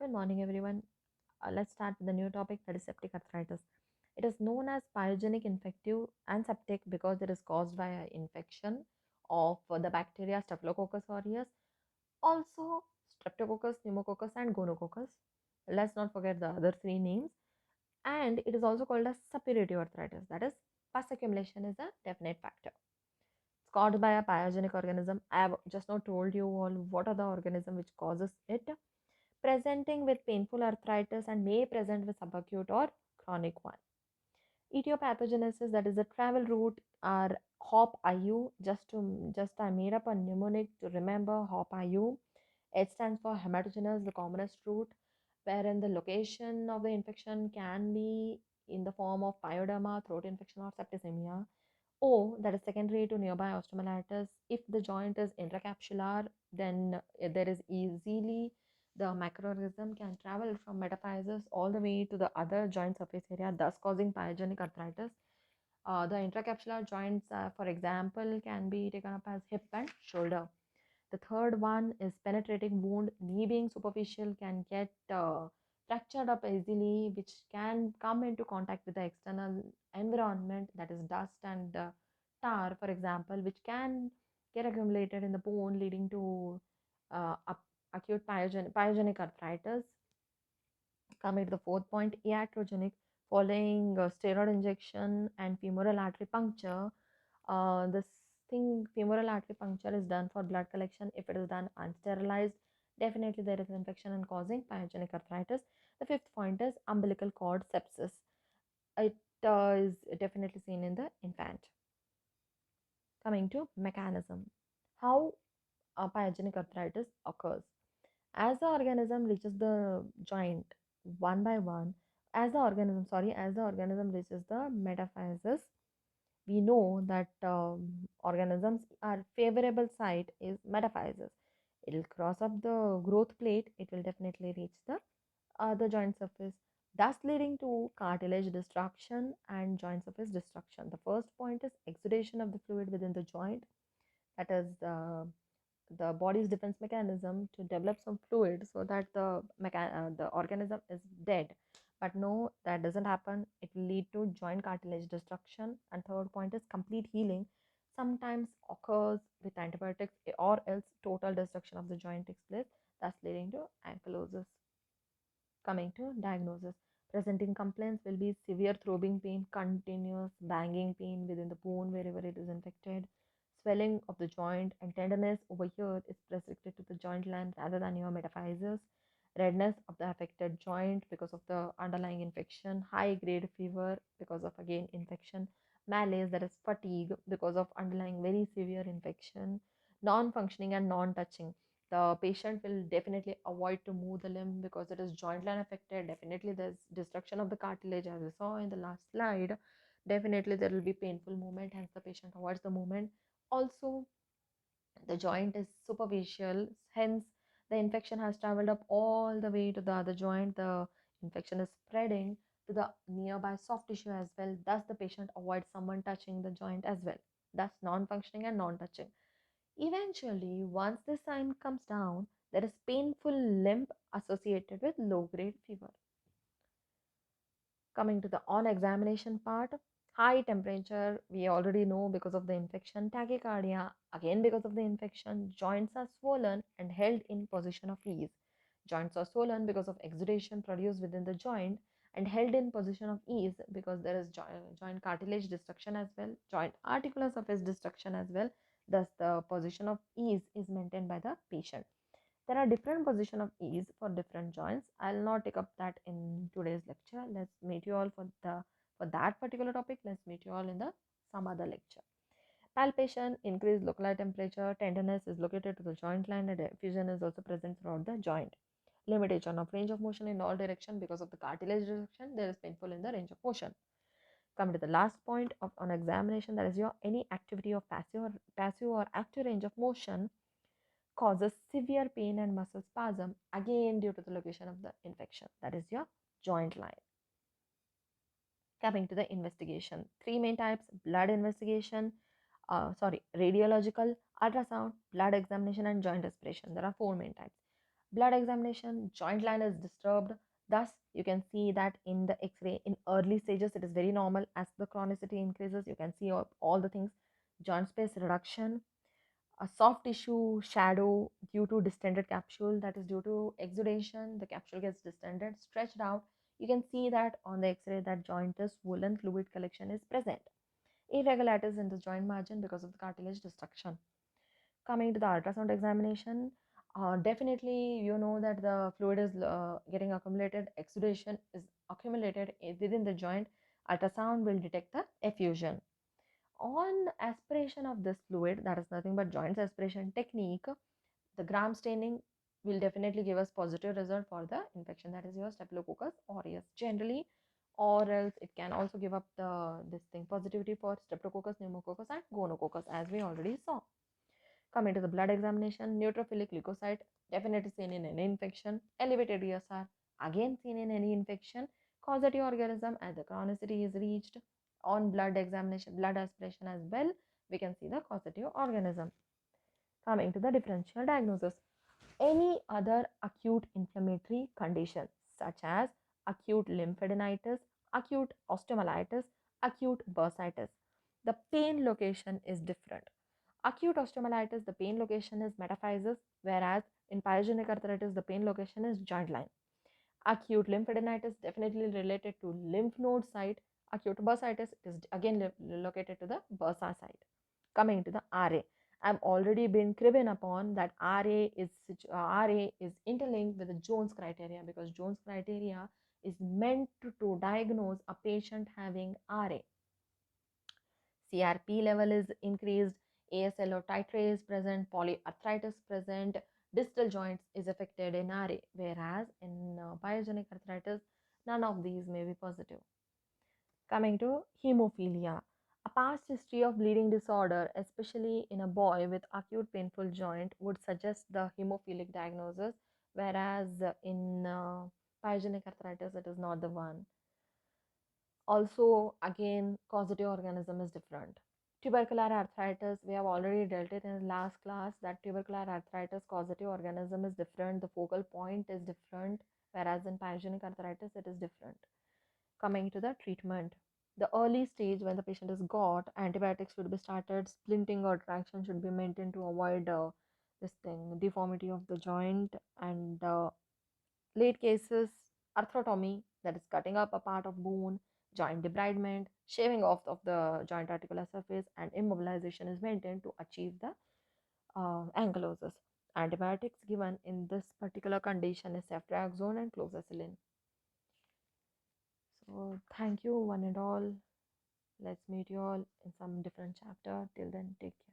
Good morning, everyone. Let's start with the new topic, that is septic arthritis. It is known as pyogenic infective and septic because it is caused by an infection of the bacteria Staphylococcus aureus, also Streptococcus, Pneumococcus, and Gonococcus. Let's not forget the other three names. And it is also called as suppurative arthritis, that is, pus accumulation is a definite factor. It's caused by a pyogenic organism. I have just now told you all what are the organism which causes it, presenting with painful arthritis and may present with subacute or chronic one. Etiopathogenesis, that is the travel route, are HOP IU. Just I made up a mnemonic to remember HOP IU. H stands for hematogenous, the commonest route, wherein the location of the infection can be in the form of pyoderma, throat infection, or septicemia. O, that is secondary to nearby osteomyelitis. If the joint is intracapsular, then there is easily the microorganism can travel from metaphysis all the way to the other joint surface area, thus causing pyogenic arthritis. The intracapsular joints, for example, can be taken up as hip and shoulder. The third one is penetrating wound. Knee being superficial can get fractured up easily, which can come into contact with the external environment, that is dust and tar, for example, which can get accumulated in the bone, leading to acute pyogenic arthritis. Coming to the fourth point, iatrogenic, following steroid injection and femoral artery puncture. This thing, femoral artery puncture, is done for blood collection. If it is done unsterilized, definitely there is infection and causing pyogenic arthritis. The fifth point is umbilical cord sepsis. It is definitely seen in the infant. Coming to mechanism, how pyogenic arthritis occurs. As the organism reaches the joint one by one, as the organism reaches the metaphysis, we know that organisms are favorable site is metaphysis. It will cross up the growth plate, it will definitely reach the joint surface, thus leading to cartilage destruction and joint surface destruction. The first point is exudation of the fluid within the joint, that is the body's defense mechanism to develop some fluid so that the organism is dead. But no, that doesn't happen. It will lead to joint cartilage destruction. And third point is complete healing sometimes occurs with antibiotics, or else total destruction of the joint takes place, thus leading to ankylosis. Coming to diagnosis, presenting complaints will be severe throbbing pain, continuous banging pain within the bone wherever it is infected, swelling of the joint, and tenderness over here is restricted to the joint line rather than your metaphysis, redness of the affected joint because of the underlying infection, high grade fever because of again infection, malaise, that is fatigue because of underlying very severe infection, non functioning and non touching. The patient will definitely avoid to move the limb because it is joint line affected. Definitely there's destruction of the cartilage, as we saw in the last slide. Definitely there will be painful movement, hence the patient avoids the movement. Also, the joint is superficial, hence the infection has traveled up all the way to the other joint. The infection is spreading to the nearby soft tissue as well, thus the patient avoids someone touching the joint as well. That's non-functioning and non-touching. Eventually, once this sign comes down, there is painful limp associated with low grade fever. Coming to the on examination part, high temperature, we already know because of the infection, tachycardia, again because of the infection, joints are swollen and held in position of ease. Joints are swollen because of exudation produced within the joint and held in position of ease because there is joint cartilage destruction as well, joint articular surface destruction as well. Thus, the position of ease is maintained by the patient. There are different position of ease for different joints. I'll not take up that in today's lecture. Let's meet you all for that particular topic. Let's meet you all in the some other lecture. Palpation, increased local temperature, tenderness is located to the joint line, and effusion is also present throughout the joint. Limitation of range of motion in all direction because of the cartilage reduction. There is painful in the range of motion. Come to the last point of on examination, that is your any activity of passive or active range of motion causes severe pain and muscle spasm, again due to the location of the infection, that is your joint line. Coming to the investigation, three main types: blood investigation, radiological, ultrasound, blood examination, and joint aspiration. There are four main types. Blood examination, joint line is disturbed. Thus, you can see that in the X-ray in early stages, it is very normal. As the chronicity increases, you can see all the things. Joint space reduction, a soft tissue shadow due to distended capsule, that is due to exudation. The capsule gets distended, stretched out. You can see that on the X-ray that jointus woolen fluid collection is present. Irregularities in the joint margin because of the cartilage destruction. Coming to the ultrasound examination, definitely you know that the fluid is getting accumulated, exudation is accumulated within the joint. Ultrasound will detect the effusion. On aspiration of this fluid, that is nothing but joint aspiration technique, the gram staining will definitely give us positive result for the infection, that is your staphylococcus aureus generally, or else it can also give up the this thing positivity for streptococcus, pneumococcus and gonococcus, as we already saw. Coming to the blood examination, neutrophilic leukocyte definitely seen in any infection. Elevated ESR again seen in any infection. Causative organism as the chronicity is reached. On blood examination, blood aspiration as well, we can see the causative organism. Coming to the differential diagnosis, any other acute inflammatory condition such as acute lymphadenitis, acute osteomyelitis, acute bursitis, the pain location is different. Acute osteomyelitis, the pain location is metaphysis, whereas in pyogenic arthritis, the pain location is joint line. Acute lymphadenitis definitely related to lymph node site. Acute bursitis is again located to the bursa site. Coming to the RA, I've already been cribbing upon that RA is interlinked with the Jones criteria, because Jones criteria is meant to diagnose a patient having RA. CRP level is increased, ASLO titrate is present, polyarthritis present, distal joints is affected in RA, whereas in pyogenic arthritis, none of these may be positive. Coming to hemophilia, a past history of bleeding disorder, especially in a boy with acute painful joint, would suggest the hemophilic diagnosis, whereas in pyogenic arthritis, it is not the one. Also, again, causative organism is different. Tubercular arthritis, we have already dealt it in the last class that tubercular arthritis causative organism is different. The focal point is different, whereas in pyogenic arthritis, it is different. Coming to the treatment, the early stage when the patient is got, antibiotics should be started, splinting or traction should be maintained to avoid this thing, deformity of the joint, and late cases, arthrotomy, that is cutting up a part of bone, joint debridement, shaving off of the joint articular surface, and immobilization is maintained to achieve the ankylosis. Antibiotics given in this particular condition is ceftriaxone and clozacillin. So thank you one and all. Let's meet you all in some different chapter. Till then, take care.